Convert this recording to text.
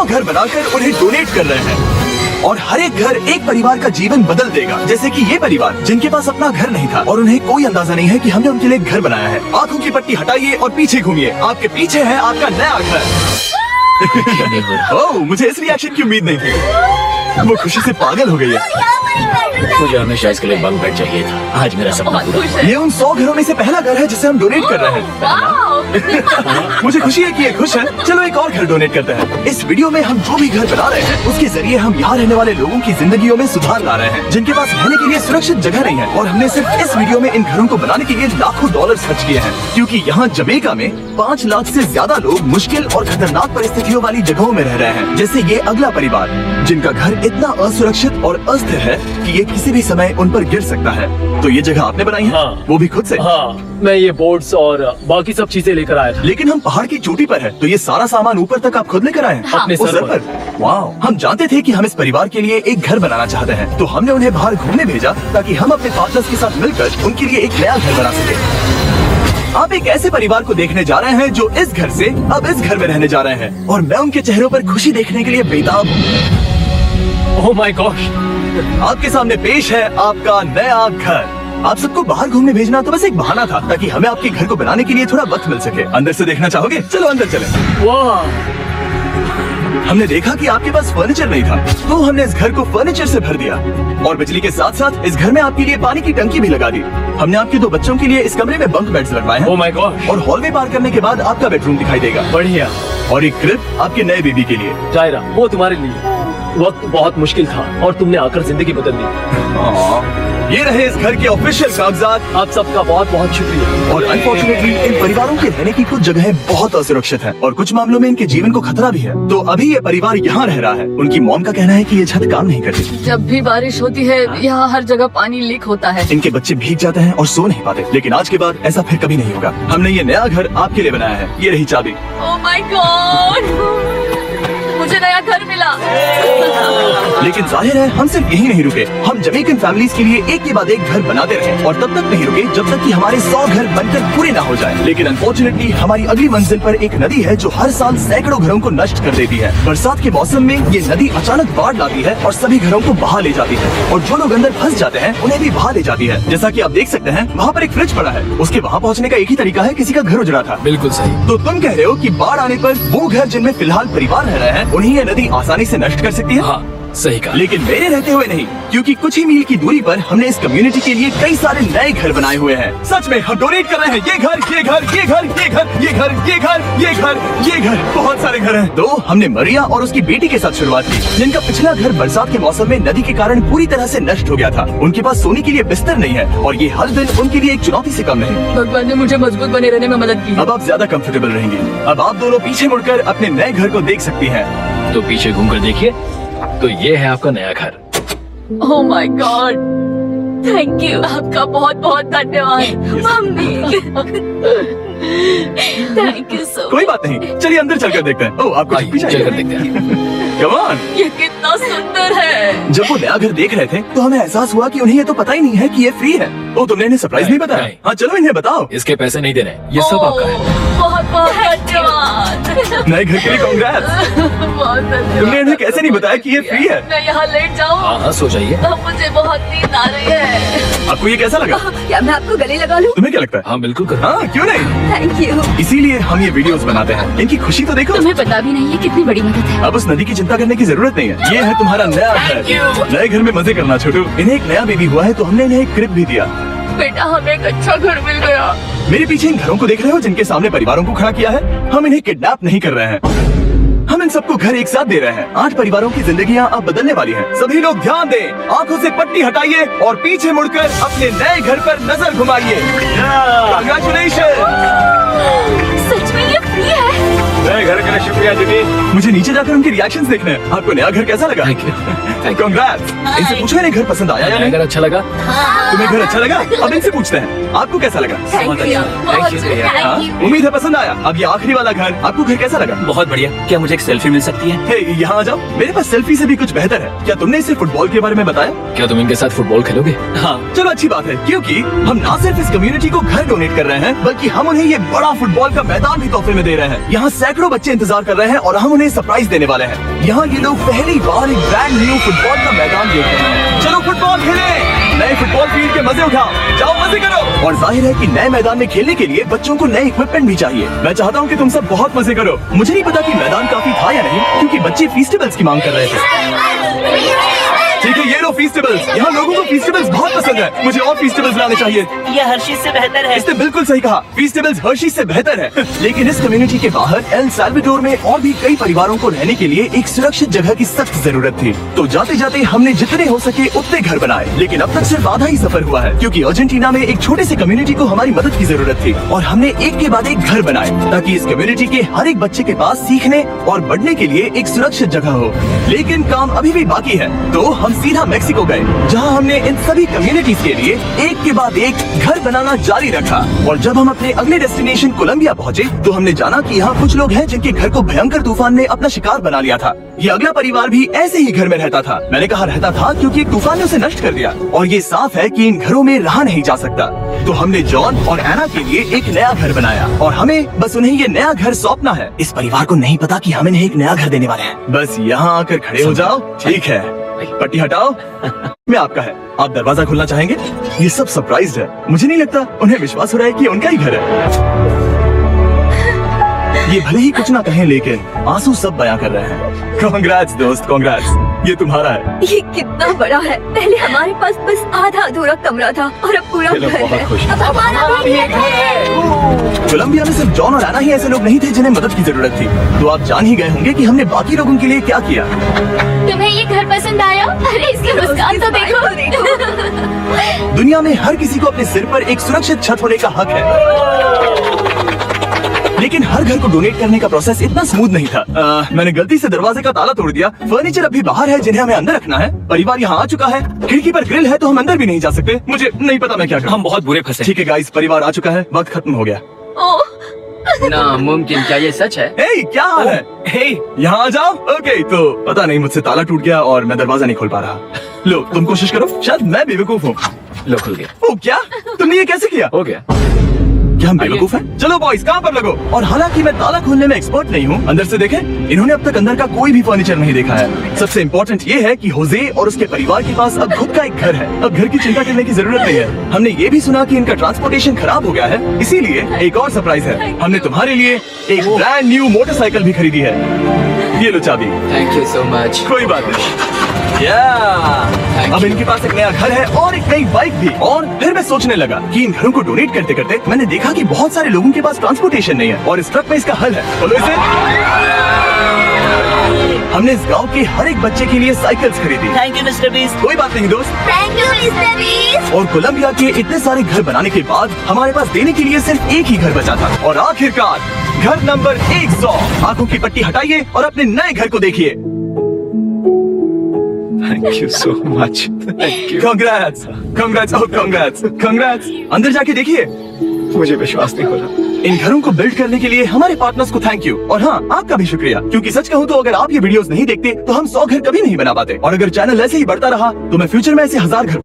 घर बनाकर उन्हें डोनेट कर रहे हैं और हर एक घर एक परिवार का जीवन बदल देगा। जैसे कि ये परिवार जिनके पास अपना घर नहीं था और उन्हें कोई अंदाजा नहीं है कि हमने उनके लिए घर बनाया है। आंखों की पट्टी हटाइए और पीछे घूमिए, आपके पीछे है आपका नया घर। ओह, मुझे इस रिएक्शन की उम्मीद नहीं थी। वो खुशी से पागल हो गई है। मुझे हमेशा इसके लिए बंक बेड चाहिए था। आज मेरा सपना पूरा हुआ। ये उन 100 घरों में से पहला घर है जिसे हम डोनेट कर रहे हैं। मुझे खुशी है कि ये खुश है। चलो एक और घर डोनेट करते हैं। इस वीडियो में हम जो भी घर बना रहे हैं उसके जरिए हम यहाँ रहने वाले लोगों की जिंदगियों में सुधार ला रहे हैं, जिनके पास रहने के लिए सुरक्षित जगह नहीं है। और हमने सिर्फ इस वीडियो में इन घरों को बनाने के लिए लाखों डॉलर खर्च किए हैं, क्योंकि यहाँ जमैका में 5 लाख से ज्यादा लोग मुश्किल और खतरनाक परिस्थितियों वाली जगहों में रह रहे हैं। जैसे ये अगला परिवार जिनका घर इतना असुरक्षित और अस्थिर है कि ये किसी भी समय उन पर गिर सकता है। तो ये जगह आपने बनाई है? हाँ। वो भी खुद से? हाँ, मैं ये बोर्ड्स और बाकी सब चीजें लेकर आया था। लेकिन हम पहाड़ की चोटी पर है, तो ये सारा सामान ऊपर तक आप खुद लेकर आए हैं? हाँ। अपने उस सर पर। वाह, हम जानते थे कि हम इस परिवार के लिए एक घर बनाना चाहते हैं, तो हमने उन्हें बाहर घूमने भेजा ताकि हम अपने पार्टनर्स के साथ मिलकर उनके लिए एक नया घर बना सके। आप एक ऐसे परिवार को देखने जा रहे हैं जो इस घर से अब इस घर में रहने जा रहे हैं, और मैं उनके चेहरों पर खुशी देखने के लिए बेताब हूँ। ओह माय गॉश, आपके सामने पेश है आपका नया घर। आप सबको बाहर घूमने भेजना तो बस एक बहाना था ताकि हमें आपके घर को बनाने के लिए थोड़ा वक्त मिल सके। अंदर से देखना चाहोगे? चलो अंदर चलें। वाह, हमने देखा कि आपके पास फर्नीचर नहीं था, तो हमने इस घर को फर्नीचर से भर दिया और बिजली के साथ साथ इस घर में आपके लिए पानी की टंकी भी लगा दी। हमने आपके 2 बच्चों के लिए इस कमरे में बंक बेड्स लगवाए हैं। ओह माय गॉश, और हॉल में पार करने के बाद आपका बेडरूम दिखाई देगा बढ़िया। और एक क्रिब आपके नए बेबी के लिए। जायरा, वो तुम्हारे लिए। वक्त बहुत मुश्किल था और तुमने आकर जिंदगी बदल दी। ये रहे इस घर के ऑफिशियल कागजात। आप सबका बहुत बहुत शुक्रिया। और अनफॉर्चुनेटली इन परिवारों के रहने की कुछ जगहें बहुत असुरक्षित हैं और कुछ मामलों में इनके जीवन को खतरा भी है। तो अभी ये परिवार यहाँ रह रहा है। उनकी मॉम का कहना है कि ये छत काम नहीं करती। जब भी बारिश होती है यहाँ हर जगह पानी लीक होता है। इनके बच्चे भीग जाते हैं और सो नहीं पाते। लेकिन आज के बाद ऐसा फिर कभी नहीं होगा। हमने ये नया घर आपके लिए बनाया है। ये रही चाबी। ओह माय गॉड, मुझे नया घर मिला। लेकिन जाहिर है हम सिर्फ यही नहीं रुके। हम जमैकन फैमिलीज के लिए एक के बाद एक घर बनाते रहे और तब तक नहीं रुके जब तक कि हमारे 100 घर बनकर पूरे ना हो जाए। लेकिन अनफॉर्चुनेटली हमारी अगली मंजिल पर एक नदी है जो हर साल सैकड़ों घरों को नष्ट कर देती है। बरसात के मौसम में ये नदी अचानक बाढ़ लाती है और सभी घरों को बहा ले जाती है, और जो लोग अंदर फंस जाते हैं उन्हें भी बहा ले जाती है। जैसा कि आप देख सकते हैं वहाँ पर एक फ्रिज पड़ा है। उसके वहाँ पहुँचने का एक ही तरीका है, किसी का घर उजड़ा था। बिल्कुल सही। तो तुम कह रहे हो कि बाढ़ आने पर वो घर जिनमें फिलहाल परिवार रह रहे हैं उन्हें ये नदी आसानी से नष्ट कर सकती है? हाँ, सही कहा। लेकिन मेरे रहते हुए नहीं, क्योंकि कुछ ही मील की दूरी पर हमने इस कम्युनिटी के लिए कई सारे नए घर बनाए हुए हैं। सच में हम डोनेट कर रहे हैं। ये घर, ये घर, ये घर, ये घर, ये घर, ये घर, ये घर, ये घर, बहुत सारे घर हैं। तो हमने मरिया और उसकी बेटी के साथ शुरुआत की, जिनका पिछला घर बरसात के मौसम में नदी के कारण पूरी तरह से नष्ट हो गया था। उनके पास सोने के लिए बिस्तर नहीं है और ये हर दिन उनके लिए एक चुनौती से कम नहीं। भगवान ने मुझे मजबूत बने रहने में मदद की। अब आप ज्यादा कंफर्टेबल रहेंगी। अब आप दोनों पीछे मुड़कर अपने नए घर को देख सकती हैं। तो पीछे घूमकर देखिए, तो ये है आपका नया घर। Oh my God, thank you. आपका बहुत बहुत धन्यवाद मम्मी। Thank you so. कोई बात नहीं, चलिए अंदर चलकर देखते हैं। ओह, आपको आइए, पीछे चलकर देखते हैं। Come on। ये कितना सुंदर है। जब वो नया घर देख रहे थे तो हमें एहसास हुआ कि उन्हें ये तो पता ही नहीं है कि ये फ्री है। ओ, तुमने इन्हें सरप्राइज नहीं बताया? नहीं। हाँ, चलो इन्हें बताओ। इसके पैसे नहीं देने, ये सब आपका है। बहुत बहुत धन्यवाद। नए घर के लिए कांग्रेस। बहुत धन्यवाद। तुमने इन्हें कैसे नहीं बताया कि ये फ्री है? मैं यहाँ लेट जाऊँ? हाँ हाँ, सो जाइए। अब मुझे बहुत नींद आ रही है। आपको ये कैसा लगा? क्या मैं आपको गले लगा लूं? तुम्हें क्या लगता है? हाँ बिल्कुल कर। हाँ, क्यों नहीं? Thank you. इसीलिए हम ये वीडियोस बनाते हैं। इनकी खुशी तो देखो। तुम्हें पता भी नहीं है कितनी बड़ी मदद है। अब उस नदी की चिंता करने की जरूरत नहीं है। ये है तुम्हारा नया घर। नए घर में मजे करना छोटू। इन्हें एक नया बेबी हुआ है तो हमने इन्हें एक क्रिब भी दिया। बेटा, हमें एक अच्छा घर मिल गया। मेरे पीछे इन घरों को देख रहे हो जिनके सामने परिवारों को खड़ा किया है? हम इन्हें किडनैप नहीं कर रहे हैं। हम इन सबको घर एक साथ दे रहे हैं। 8 परिवारों की जिंदगियां अब बदलने वाली हैं। सभी लोग ध्यान दें, आंखों से पट्टी हटाइए और पीछे मुड़कर अपने नए घर पर नजर घुमाइए। कांग्रेचुलेशन। सच में ये फ्री है? नए घर के लिए शुक्रिया दीदी। मुझे नीचे जाकर उनके रिएक्शंस देखने हैं। आपको नया घर कैसा लगा? Thank you. कांग्रेट्स। इनसे पूछो इन्हें घर पसंद आया या नहीं? अगर अच्छा लगा। तुम्हें घर अच्छा लगा? अब इनसे पूछते हैं आपको कैसा लगा? Thank you. हाँ, उम्मीद है पसंद आया। अब ये आखिरी वाला घर, आपको घर कैसा लगा? बहुत बढ़िया। क्या मुझे एक सेल्फी मिल सकती है? हे, यहाँ आ जाओ। मेरे पास सेल्फी से भी कुछ बेहतर है। क्या तुमने इसे फुटबॉल के बारे में बताया? क्या तुम इनके साथ फुटबॉल खेलोगे? हाँ। चलो अच्छी बात है, क्योंकि हम ना सिर्फ इस कम्युनिटी को घर डोनेट कर रहे हैं बल्कि हम उन्हें ये बड़ा फुटबॉल का मैदान भी तोहफे में दे रहे हैं। यहाँ सैकड़ों सैकड़ों बच्चे इंतजार कर रहे हैं और हम उन्हें सरप्राइज देने वाले हैं। यहाँ ये लोग पहली बार एक ब्रांड न्यू फुटबॉल का मैदान देख रहे हैं। चलो फुटबॉल खेलें, नए फुटबॉल फील्ड के मजे उठाओ, जाओ मजे करो। और जाहिर है कि नए मैदान में खेलने के लिए बच्चों को नए इक्विपमेंट भी चाहिए। मैं चाहता हूँ कि तुम सब बहुत मजे करो। मुझे नहीं पता कि मैदान काफी था या नहीं, क्योंकि बच्चे फेस्टिवल्स की मांग कर रहे थे। ठीक है, ये लो फेस्टिवल्स। यहाँ लोगों को फेस्टिवल्स बहुत पसंद है। मुझे और फेस्टिवल्स लाने चाहिए। ये हर्षीज से बेहतर है। इसने बिल्कुल सही कहा, फेस्टिवल्स हर्शीज से बेहतर है। लेकिन इस कम्युनिटी के बाहर एल साल्वाडोर में और भी कई परिवारों को रहने के लिए एक सुरक्षित जगह की सख्त जरूरत थी। तो जाते जाते हमने जितने हो सके उतने घर बनाए, लेकिन अब तक सिर्फ आधा ही सफर हुआ है, क्योंकि अर्जेंटीना में एक छोटे से कम्युनिटी को हमारी मदद की जरूरत थी। और हमने एक के बाद एक घर बनाए ताकि इस कम्युनिटी के हर एक बच्चे के पास सीखने और बढ़ने के लिए एक सुरक्षित जगह हो। लेकिन काम अभी भी बाकी है, तो हम सीधा मेक्सिको गए, जहाँ हमने इन सभी कम्युनिटीज के लिए एक के बाद एक घर बनाना जारी रखा। और जब हम अपने अगले डेस्टिनेशन कोलंबिया पहुँचे, तो हमने जाना कि यहाँ कुछ लोग हैं जिनके घर को भयंकर तूफान ने अपना शिकार बना लिया था। ये अगला परिवार भी ऐसे ही घर में रहता था। मैंने कहा रहता था क्योंकि एक तूफान ने उसे नष्ट कर दिया, और ये साफ है कि इन घरों में रहा नहीं जा सकता। तो हमने जॉन और एना के लिए एक नया घर बनाया, और हमें बस उन्हें ये नया घर सौंपना है। इस परिवार को नहीं पता कि हम इन्हें एक नया घर देने वाले हैं। बस यहाँ आकर खड़े हो जाओ। ठीक है, पट्टी हटाओ। मैं आपका है। आप दरवाजा खोलना चाहेंगे? ये सब सरप्राइज है। मुझे नहीं लगता उन्हें विश्वास हो रहा है कि उनका ही घर है। ये भले ही कुछ ना कहें, लेकिन आंसू सब बयां कर रहे हैं। कांग्रेट्स दोस्त, कांग्रेट्स। ये तुम्हारा है। ये कितना बड़ा है। पहले हमारे पास बस आधा अधूरा कमरा था और अब पूरा घर है। अब हमारा भी एक घर है। कोलंबिया में सिर्फ जॉन और एना ही ऐसे लोग नहीं थे जिन्हें मदद की जरूरत थी। तो आप जान ही गए होंगे कि हमने बाकी लोगों के लिए क्या किया। तुम्हें ये घर पसंद आया? अरे इसकी मुस्कान तो देखो। दुनिया में हर किसी को अपने सिर पर एक सुरक्षित छत होने का हक है, लेकिन हर घर को डोनेट करने का प्रोसेस इतना स्मूथ नहीं था। मैंने गलती से दरवाजे का ताला तोड़ दिया। फर्नीचर अभी बाहर है जिन्हें हमें अंदर रखना है। परिवार यहाँ आ चुका है। खिड़की पर ग्रिल है तो हम अंदर भी नहीं जा सकते। मुझे नहीं पता मैं क्या करूं। हम बहुत बुरे फंसे। ठीक है गाइस, परिवार आ चुका है। वक्त खत्म हो गया। नामुमकिन, क्या ये सच है? हे, क्या हाल है? हे, यहाँ आ जाओ। ओके, तो पता नहीं मुझसे ताला टूट गया और मैं दरवाजा नहीं खोल पा रहा। लो, तुम कोशिश करो। शायद मैं बेवकूफ हूँ। लो, खुल गया। ओ क्या? तुमने ये कैसे किया? हो गया। क्या हम बेवकूफ हैं? चलो बॉयज, काम पर लगो। और हालांकि मैं ताला खोलने में एक्सपर्ट नहीं हूँ, अंदर से देखें, इन्होंने अब तक अंदर का कोई भी फर्नीचर नहीं देखा है। सबसे इम्पोर्टेंट ये है कि होजे और उसके परिवार के पास अब खुद का एक घर है। अब घर की चिंता करने की जरूरत नहीं है। हमने ये भी सुना कि इनका ट्रांसपोर्टेशन खराब हो गया है, इसीलिए एक और सरप्राइज है। हमने तुम्हारे लिए एक ब्रांड न्यू मोटरसाइकिल भी खरीदी है। ये लो चाबी। Thank you so much. कोई बात नहीं। अब इनके पास एक नया घर है और एक नई बाइक भी। और फिर मैं सोचने लगा कि इन घरों को डोनेट करते करते मैंने देखा कि बहुत सारे लोगों के पास ट्रांसपोर्टेशन नहीं है, और इस ट्रक में इसका हल है। बोलो इसे। हमने इस गांव के हर एक बच्चे के लिए साइकिल्स खरीदी। Thank you mister beast. कोई बात नहीं दोस्त। Thank you mister beast. और कोलंबिया के इतने सारे घर बनाने के बाद हमारे पास देने के लिए सिर्फ एक ही घर बचा था। और आखिरकार घर नंबर 100। आंखों की पट्टी हटाइए और अपने नए घर को देखिए। Thank you so much. Thank you. Congrats, congrats, oh congrats, congrats. अंदर जाके देखिए। मुझे विश्वास नहीं हो रहा। इन घरों को बिल्ड करने के लिए हमारे पार्टनर्स को थैंक यू। और हाँ, आपका भी शुक्रिया, क्योंकि सच कहूँ तो अगर आप ये वीडियोस नहीं देखते तो हम 100 घर कभी नहीं बना पाते। और अगर चैनल ऐसे ही बढ़ता रहा तो मैं फ्यूचर में ऐसे 1000 घर